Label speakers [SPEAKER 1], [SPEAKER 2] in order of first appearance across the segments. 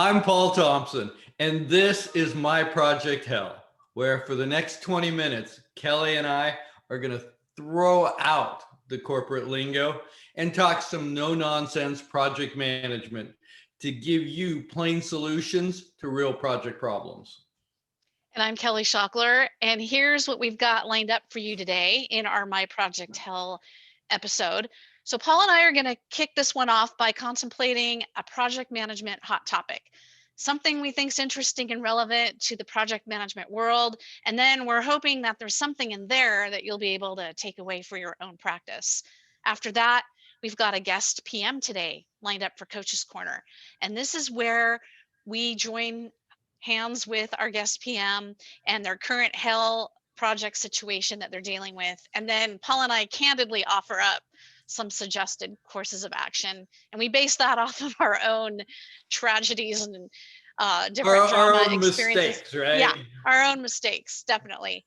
[SPEAKER 1] I'm Paul Thompson, and this is my Project Hell, where for the next 20 minutes, Kelly and I are going to throw out the corporate lingo and talk some no-nonsense project management to give you plain solutions to real project problems.
[SPEAKER 2] And I'm Kelly Schockler, and here's what we've got lined up for you today in our My Project Hell episode. So Paul and I are going to kick this one off by contemplating a project management hot topic, something we think is interesting and relevant to the project management world. And then we're hoping that there's something in there that you'll be able to take away for your own practice. After that, we've got a guest PM today lined up for Coach's Corner. And this is where we join hands with our guest PM and their current hell project situation that they're dealing with. And then Paul and I candidly offer up some suggested courses of action. And we base that off of our own tragedies and different drama
[SPEAKER 1] our own
[SPEAKER 2] experiences.
[SPEAKER 1] mistakes, right?
[SPEAKER 2] Yeah, our own mistakes, definitely.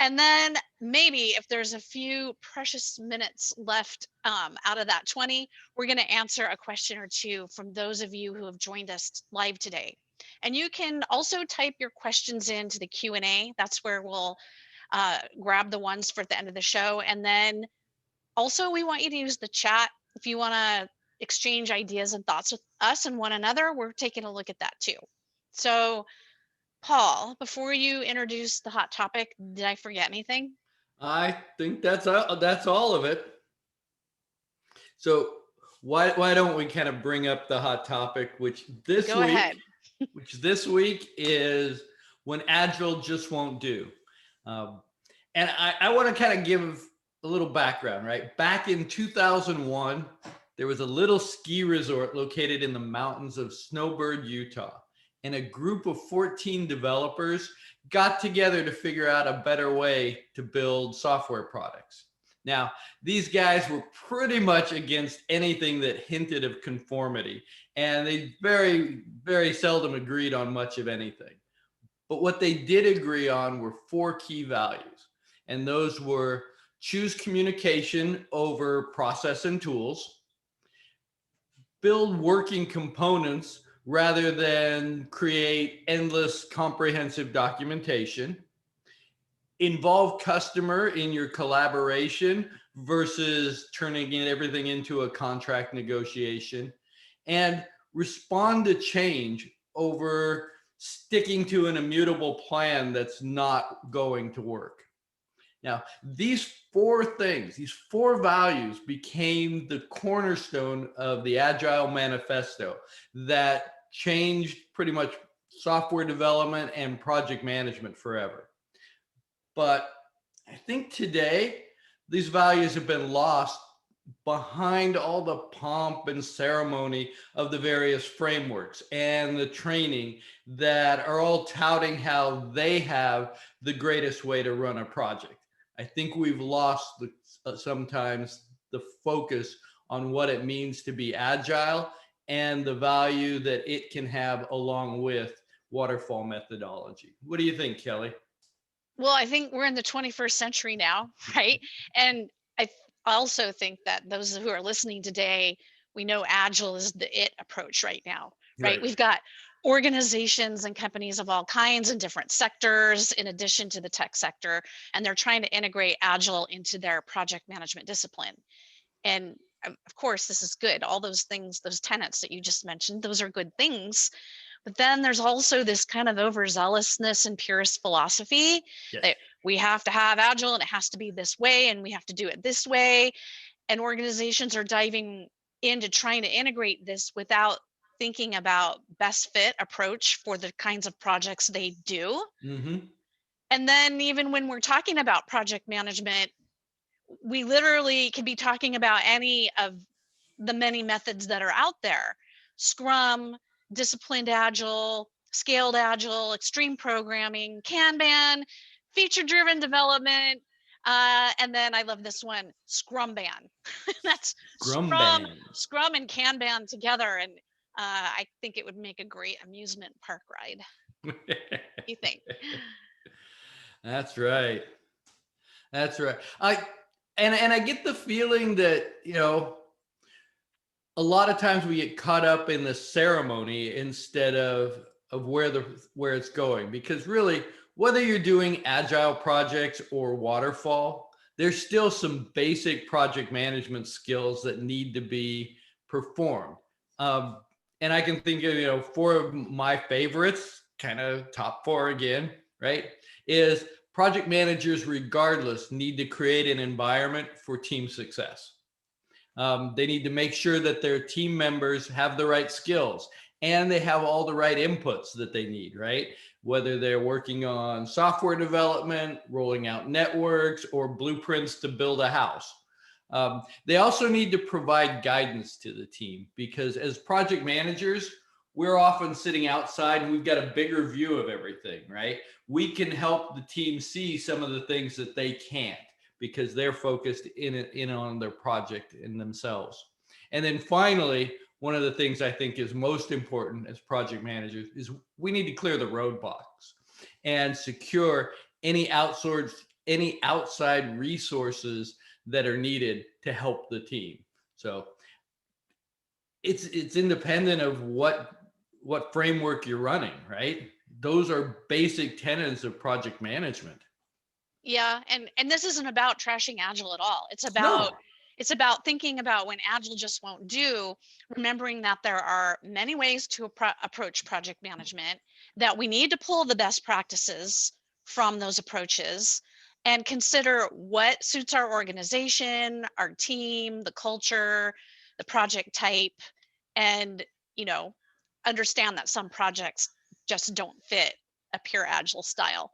[SPEAKER 2] And then maybe if there's a few precious minutes left out of that 20, we're going to answer a question or two from those of you who have joined us live today. And you can also type your questions into the Q&A. That's where we'll grab the ones for at the end of the show. And then also we want you to use the chat. If you want to exchange ideas and thoughts with us and one another, we're taking a look at that too. So Paul, before you introduce the hot topic, did I forget anything?
[SPEAKER 1] I think that's all of it. So why don't we kind of bring up the hot topic, which this week is when Agile just won't do. And I want to kind of give a little background, right? Back in 2001, there was a little ski resort located in the mountains of Snowbird, Utah. And a group of 14 developers got together to figure out a better way to build software products. Now, these guys were pretty much against anything that hinted of conformity, and they very, very seldom agreed on much of anything. But what they did agree on were 4 key values, and those were choose communication over process and tools, build working components rather than create endless comprehensive documentation, involve customer in your collaboration versus turning everything into a contract negotiation, and respond to change over sticking to an immutable plan that's not going to work. Now, these 4 things, these 4 values became the cornerstone of the Agile Manifesto that changed pretty much software development and project management forever. But I think today, these values have been lost behind all the pomp and ceremony of the various frameworks and the training that are all touting how they have the greatest way to run a project. I think we've lost sometimes the focus on what it means to be agile and the value that it can have along with waterfall methodology. What do you think, Kelly?
[SPEAKER 2] Well, I think we're in the 21st century now, right? And I also think that those who are listening today, we know Agile is the it approach right now, right? We've got organizations and companies of all kinds in different sectors, in addition to the tech sector, and they're trying to integrate Agile into their project management discipline. And of course, this is good. All those things, those tenets that you just mentioned, those are good things. But then there's also this kind of overzealousness and purist philosophy that we have to have Agile and it has to be this way and we have to do it this way. And organizations are diving into trying to integrate this without thinking about best fit approach for the kinds of projects they do.
[SPEAKER 1] Mm-hmm.
[SPEAKER 2] And then even when we're talking about project management, we literally can be talking about any of the many methods that are out there. Scrum, disciplined Agile, scaled Agile, extreme programming, Kanban, feature-driven development, and then I love this one, Scrumban. That's Scrum and Kanban together, and I think it would make a great amusement park ride. What do you think?
[SPEAKER 1] That's right. I get the feeling that, a lot of times we get caught up in the ceremony instead of where it's going, because really, whether you're doing agile projects or waterfall, there's still some basic project management skills that need to be performed. um, and I can think of, four of my favorites, kind of top four again, right? Is project managers regardless need to create an environment for team success. They need to make sure that their team members have the right skills and they have all the right inputs that they need, right? Whether they're working on software development, rolling out networks, or blueprints to build a house. They also need to provide guidance to the team, because as project managers, we're often sitting outside and we've got a bigger view of everything, right? We can help the team see some of the things that they can't, because they're focused in on their project in themselves. And then finally, one of the things I think is most important as project managers is we need to clear the roadblocks and secure any outside resources that are needed to help the team. So it's independent of what framework you're running, right? Those are basic tenets of project management.
[SPEAKER 2] Yeah, and this isn't about trashing Agile at all.
[SPEAKER 1] No.
[SPEAKER 2] It's about thinking about when Agile just won't do, remembering that there are many ways to approach project management, that we need to pull the best practices from those approaches and consider what suits our organization, our team, the culture, the project type, and, understand that some projects just don't fit a pure Agile style.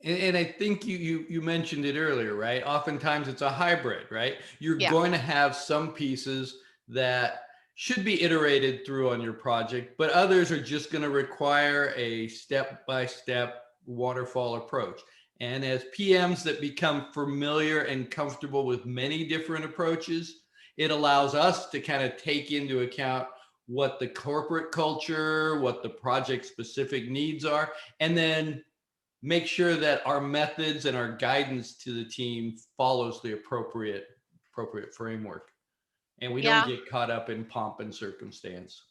[SPEAKER 1] And I think you mentioned it earlier, right? Oftentimes it's a hybrid, right? You're
[SPEAKER 2] Yeah.
[SPEAKER 1] going to have some pieces that should be iterated through on your project, but others are just going to require a step-by-step waterfall approach. And as PMs that become familiar and comfortable with many different approaches, it allows us to kind of take into account what the corporate culture, what the project specific needs are, and then make sure that our methods and our guidance to the team follows the appropriate framework, and we don't
[SPEAKER 2] Yeah.
[SPEAKER 1] get caught up in pomp and circumstance.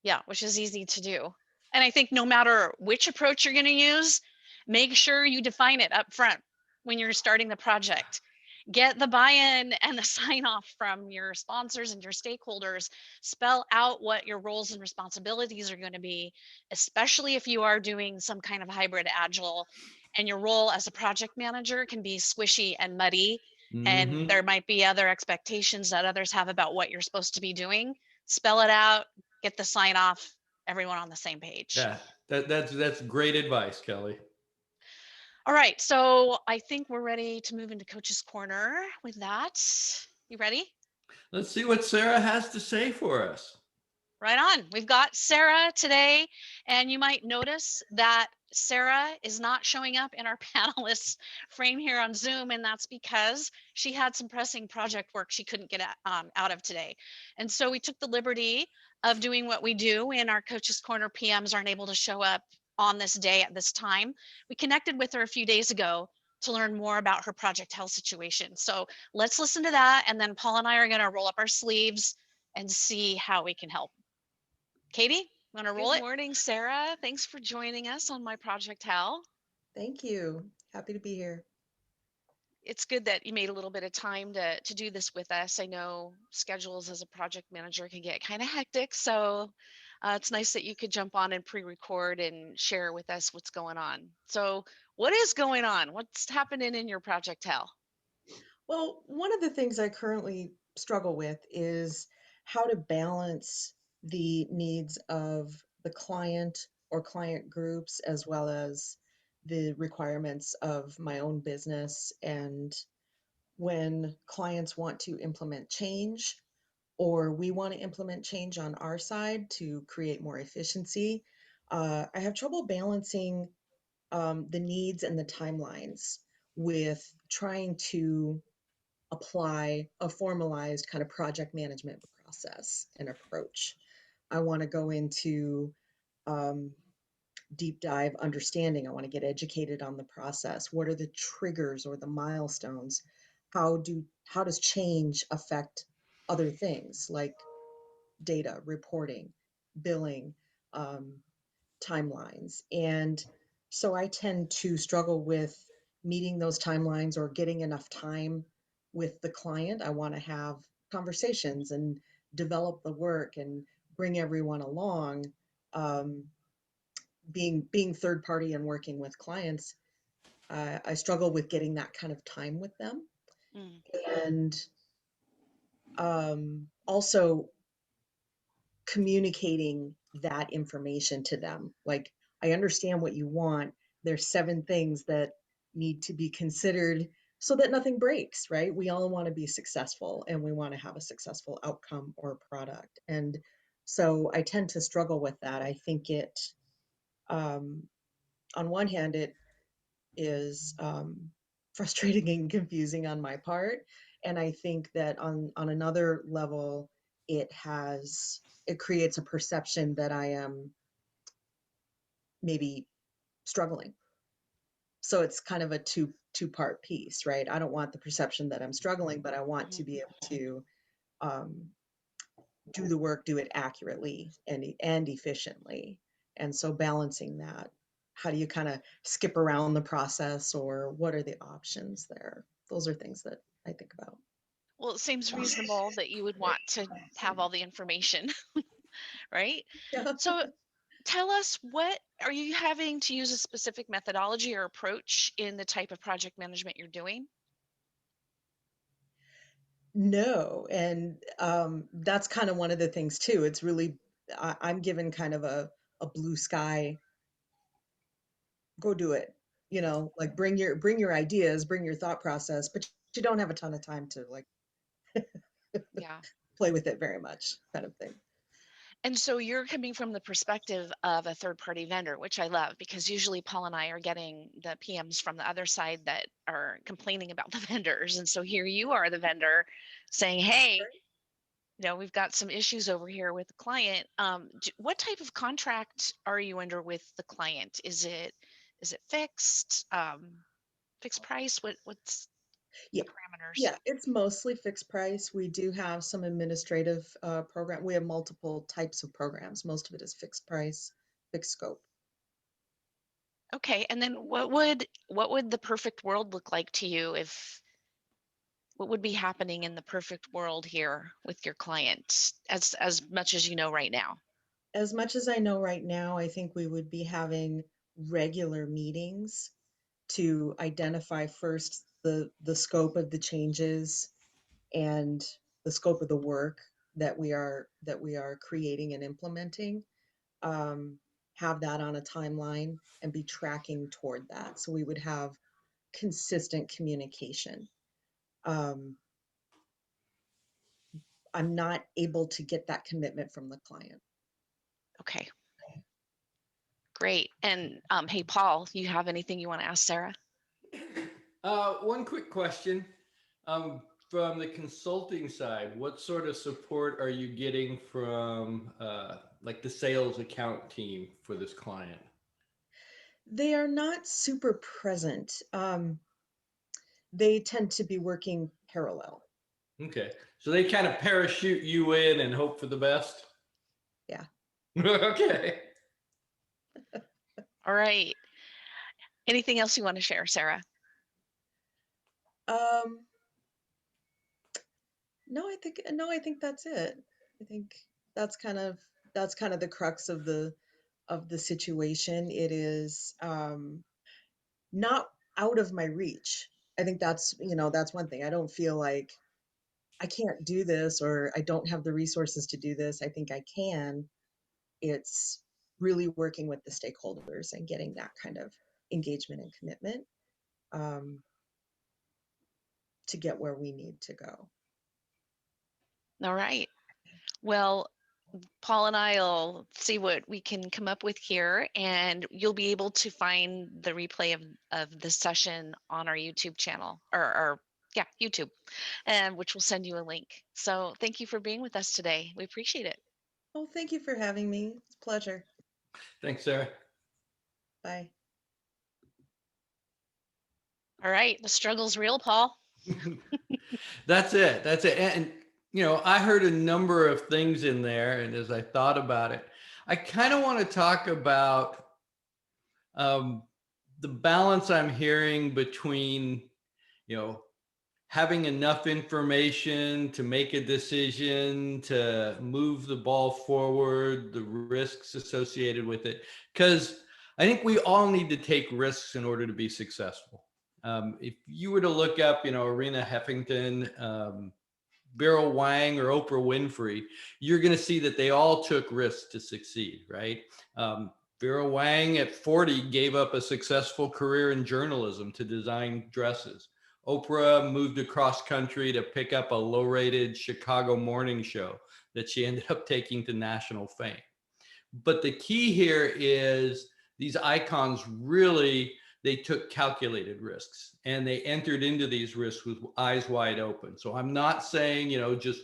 [SPEAKER 2] Yeah, which is easy to do. And I think no matter which approach you're going to use, make sure you define it up front when you're starting the project. Get the buy-in and the sign-off from your sponsors and your stakeholders. Spell out what your roles and responsibilities are going to be, especially if you are doing some kind of hybrid agile and your role as a project manager can be squishy and muddy, and
[SPEAKER 1] Mm-hmm.
[SPEAKER 2] there might be other expectations that others have about what you're supposed to be doing. Spell it out, get the sign off, everyone on the same page.
[SPEAKER 1] Yeah, that's great advice, Kelly.
[SPEAKER 2] All right, so I think we're ready to move into Coach's Corner with that. You ready?
[SPEAKER 1] Let's see what Sarah has to say for us.
[SPEAKER 2] Right on. We've got Sarah today, and you might notice that Sarah is not showing up in our panelists frame here on Zoom, and that's because she had some pressing project work she couldn't get out of today. And so we took the liberty of doing what we do in our Coach's Corner. PMs aren't able to show up on this day at this time. We connected with her a few days ago to learn more about her project health situation. So let's listen to that, and then Paul and I are going to roll up our sleeves and see how we can help. Katie, want to roll it? Good morning, Sarah. Thanks for joining us on My Project Hal.
[SPEAKER 3] Thank you. Happy to be here.
[SPEAKER 2] It's good that you made a little bit of time to do this with us. I know schedules as a project manager can get kind of hectic, so it's nice that you could jump on and pre-record and share with us what's going on. So what is going on? What's happening in your project, Hal?
[SPEAKER 3] Well, one of the things I currently struggle with is how to balance the needs of the client or client groups, as well as the requirements of my own business. And when clients want to implement change, or we want to implement change on our side to create more efficiency, I have trouble balancing the needs and the timelines with trying to apply a formalized kind of project management process and approach. I want to go into um, deep dive understanding. I want to get educated on the process. What are the triggers or the milestones? How does change affect other things like data, reporting, billing, timelines. And so I tend to struggle with meeting those timelines or getting enough time with the client. I want to have conversations and develop the work and bring everyone along. Um, being third party and working with clients, I struggle with getting that kind of time with them.
[SPEAKER 2] Mm.
[SPEAKER 3] And also communicating that information to them. Like, I understand what you want. There's 7 things that need to be considered so that nothing breaks, right? We all want to be successful and we want to have a successful outcome or product. And so I tend to struggle with that. I think it, um, on one hand, it is frustrating and confusing on my part. And I think that on another level, it creates a perception that I am maybe struggling. So it's kind of a two-part piece, right? I don't want the perception that I'm struggling, but I want to
[SPEAKER 2] Mhm.
[SPEAKER 3] be able to um, do the work, do it accurately and efficiently. And so balancing that, how do you kind of skip around the process, or what are the options there? Those are things that I think about.
[SPEAKER 2] Well, it seems reasonable that you would want to have all the information, right?
[SPEAKER 3] Yeah.
[SPEAKER 2] So tell us, what are you having to use a specific methodology or approach in the type of project management you're doing?
[SPEAKER 3] No, and that's kind of one of the things too. It's really I'm given kind of a blue sky, go do it. Like bring your ideas, bring your thought process, but you don't have a ton of time to like
[SPEAKER 2] Yeah.
[SPEAKER 3] play with it very much, kind of thing.
[SPEAKER 2] And so you're coming from the perspective of a third party vendor, which I love, because usually Paul and I are getting the PMs from the other side that are complaining about the vendors. And so here you are, the vendor, saying, hey, we've got some issues over here with the client. What type of contract are you under with the client? Is it fixed, fixed price? What's
[SPEAKER 3] Yeah.
[SPEAKER 2] the parameters?
[SPEAKER 3] Yeah, it's mostly fixed price. We do have some administrative program. We have multiple types of programs. Most of it is fixed price, fixed scope.
[SPEAKER 2] Okay, and then what would the perfect world look like to you? If What would be happening in the perfect world here with your client, as much as you know right now?
[SPEAKER 3] As much as I know right now, I think we would be having regular meetings to identify first the scope of the changes and the scope of the work that we are creating and implementing. um, have that on a timeline and be tracking toward that. So we would have consistent communication. Um, I'm not able to get that commitment from the client.
[SPEAKER 2] Okay, great. And hey, Paul, you have anything you want to ask Sarah?
[SPEAKER 1] One quick question. From the consulting side, what sort of support are you getting from like the sales account team for this client?
[SPEAKER 3] They are not super present. They tend to be working parallel.
[SPEAKER 1] Okay. So they kind of parachute you in and hope for the best?
[SPEAKER 3] Yeah.
[SPEAKER 1] Okay.
[SPEAKER 2] All right. Anything else you want to share, Sarah?
[SPEAKER 3] Um, no, I think that's it. I think that's kind of that's kind of the crux of the situation. It is not out of my reach. I think that's one thing. I don't feel like I can't do this or I don't have the resources to do this. I think I can. It's really working with the stakeholders and getting that kind of engagement and commitment um, to get where we need to go.
[SPEAKER 2] All right. Well, Paul and I'll see what we can come up with here, and you'll be able to find the replay of this session on our YouTube channel, or yeah, YouTube, and which will send you a link. So thank you for being with us today. We appreciate it.
[SPEAKER 3] Oh, thank you for having me. It's a pleasure.
[SPEAKER 1] Thanks, Sarah.
[SPEAKER 3] Bye.
[SPEAKER 2] All right, the struggle's real, Paul.
[SPEAKER 1] That's it. That's it. And I heard a number of things in there, and as I thought about it, I kind of want to talk about um, the balance I'm hearing between, you know, having enough information to make a decision, to move the ball forward, the risks associated with it. Because I think we all need to take risks in order to be successful. If you were to look up, Arena Heffington, Beryl Wang, or Oprah Winfrey, you're going to see that they all took risks to succeed, right? Vera Wang at 40 gave up a successful career in journalism to design dresses. Oprah moved across country to pick up a low-rated Chicago morning show that she ended up taking to national fame. But the key here is these icons really, they took calculated risks and they entered into these risks with eyes wide open. So I'm not saying, just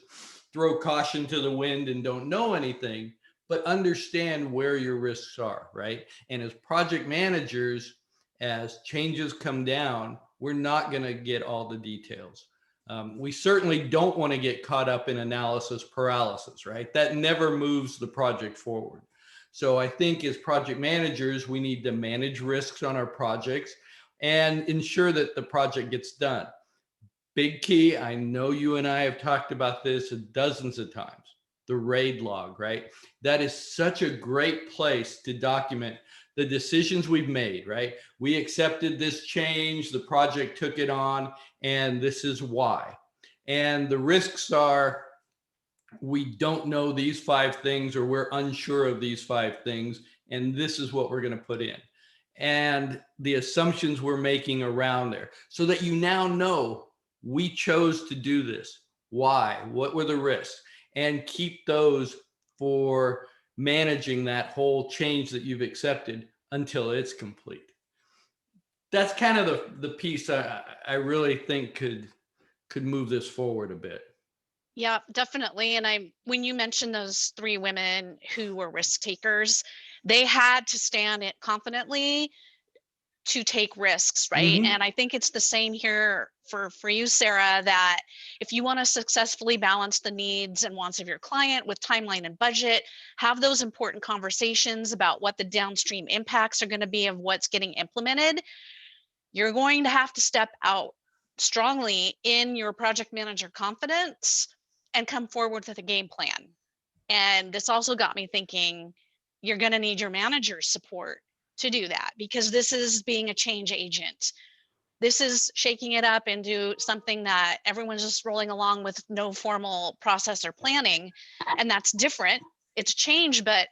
[SPEAKER 1] throw caution to the wind and don't know anything, but understand where your risks are, right? And as project managers, as changes come down, we're not going to get all the details. We certainly don't want to get caught up in analysis paralysis, right? That never moves the project forward. So I think as project managers, we need to manage risks on our projects and ensure that the project gets done. Big key, I know you and I have talked about this dozens of times, the RAID log, right? That is such a great place to document the decisions we've made, right? We accepted this change, the project took it on, and this is why. And the risks are, we don't know these 5 things, or we're unsure of these 5 things, and this is what we're going to put in, and the assumptions we're making around there, so that you now know we chose to do this. Why? What were the risks? And keep those for managing that whole change that you've accepted until it's complete. That's kind of the piece I really think could move this forward a bit.
[SPEAKER 2] Yeah, definitely. And when you mentioned those 3 women who were risk takers, they had to stand it confidently to take risks, right?
[SPEAKER 1] Mm-hmm.
[SPEAKER 2] And I think it's the same here for you, Sarah, that if you want to successfully balance the needs and wants of your client with timeline and budget, have those important conversations about what the downstream impacts are going to be of what's getting implemented. You're going to have to step out strongly in your project manager confidence and come forward with a game plan. And this also got me thinking, you're going to need your manager's support to do that, because this is being a change agent. This is shaking it up into something that everyone's just rolling along with no formal process or planning. And that's different. It's change, but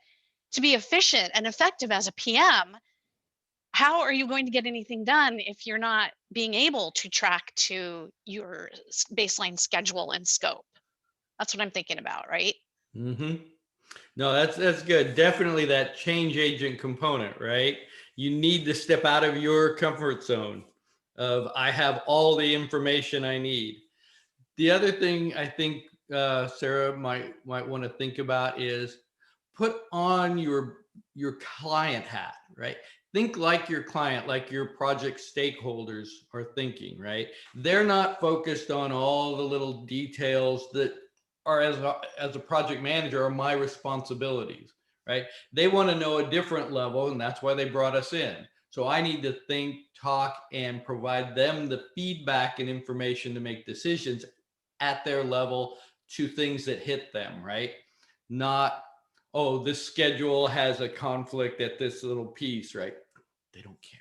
[SPEAKER 2] to be efficient and effective as a PM, how are you going to get anything done if you're not being able to track to your baseline schedule and scope? That's what I'm thinking about, right?
[SPEAKER 1] Mm-hmm. No, that's good. Definitely that change agent component, right? You need to step out of your comfort zone of, I have all the information I need. The other thing I think Sarah might want to think about is put on your client hat, right? Think like your client, like your project stakeholders are thinking, right? They're not focused on all the little details that are, as a project manager, are my responsibilities, right? They want to know a different level, and that's why they brought us in. So I need to think, talk, and provide them the feedback and information to make decisions at their level to things that hit them, right? Not, oh, this schedule has a conflict at this little piece, right? They don't care.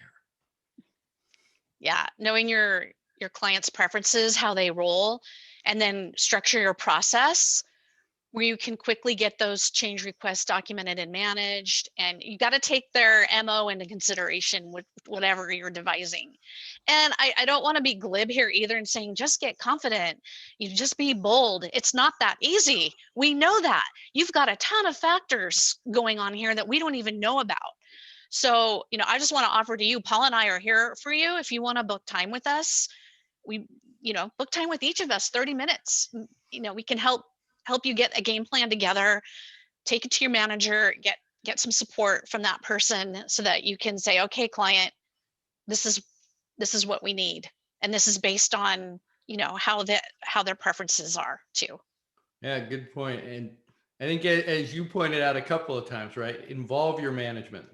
[SPEAKER 2] Yeah, knowing your client's preferences, how they roll, and then structure your process where you can quickly get those change requests documented and managed. And you got to take their MO into consideration with whatever you're devising. And I don't want to be glib here either in saying just get confident, you just be bold. It's not that easy. We know that. You've got a ton of factors going on here that we don't even know about. So, I just want to offer to you, Paul and I are here for you. If you want to book time with us, we, book time with each of us, 30 minutes. We can help you get a game plan together, take it to your manager, get some support from that person so that you can say, okay, client, this is what we need. And this is based on, how their preferences are too.
[SPEAKER 1] Yeah, good point. And I think as you pointed out a couple of times, right? Involve your management.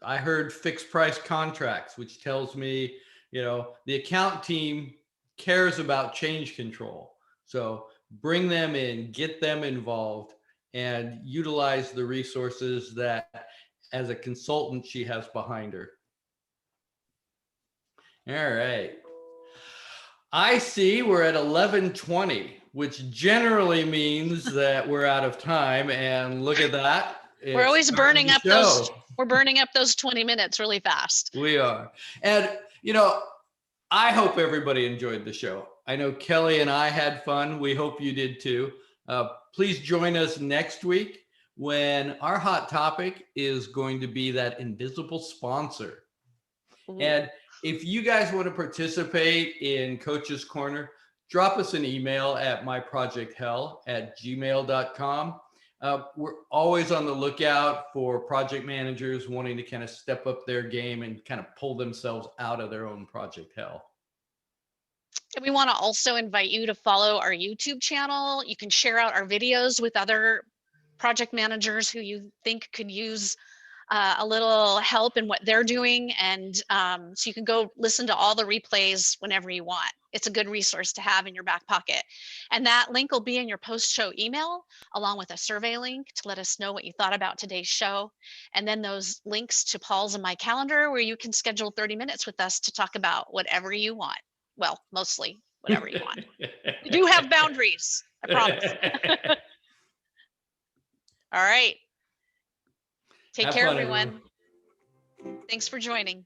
[SPEAKER 1] I heard fixed price contracts, which tells me, the account team cares about change control. So bring them in, get them involved, and utilize the resources that as a consultant she has behind her. All right. I see we're at 11:20, which generally means that we're out of time. And look at that.
[SPEAKER 2] We're always burning up those.
[SPEAKER 1] Show.
[SPEAKER 2] We're burning up those 20 minutes really fast.
[SPEAKER 1] We are. And, I hope everybody enjoyed the show. I know Kelly and I had fun. We hope you did too. Please join us next week when our hot topic is going to be that invisible sponsor. Ooh. And if you guys want to participate in Coach's Corner, drop us an email at myprojecthell@gmail.com. We're always on the lookout for project managers wanting to kind of step up their game and kind of pull themselves out of their own project hell.
[SPEAKER 2] And we want to also invite you to follow our YouTube channel. You can share out our videos with other project managers who you think could use a little help in what they're doing. And so you can go listen to all the replays whenever you want. It's a good resource to have in your back pocket. And that link will be in your post-show email, along with a survey link to let us know what you thought about today's show. And then those links to Paul's and my calendar, where you can schedule 30 minutes with us to talk about whatever you want. Well, mostly whatever you want. We do have boundaries, I promise. All right. Take care, everyone. Thanks for joining.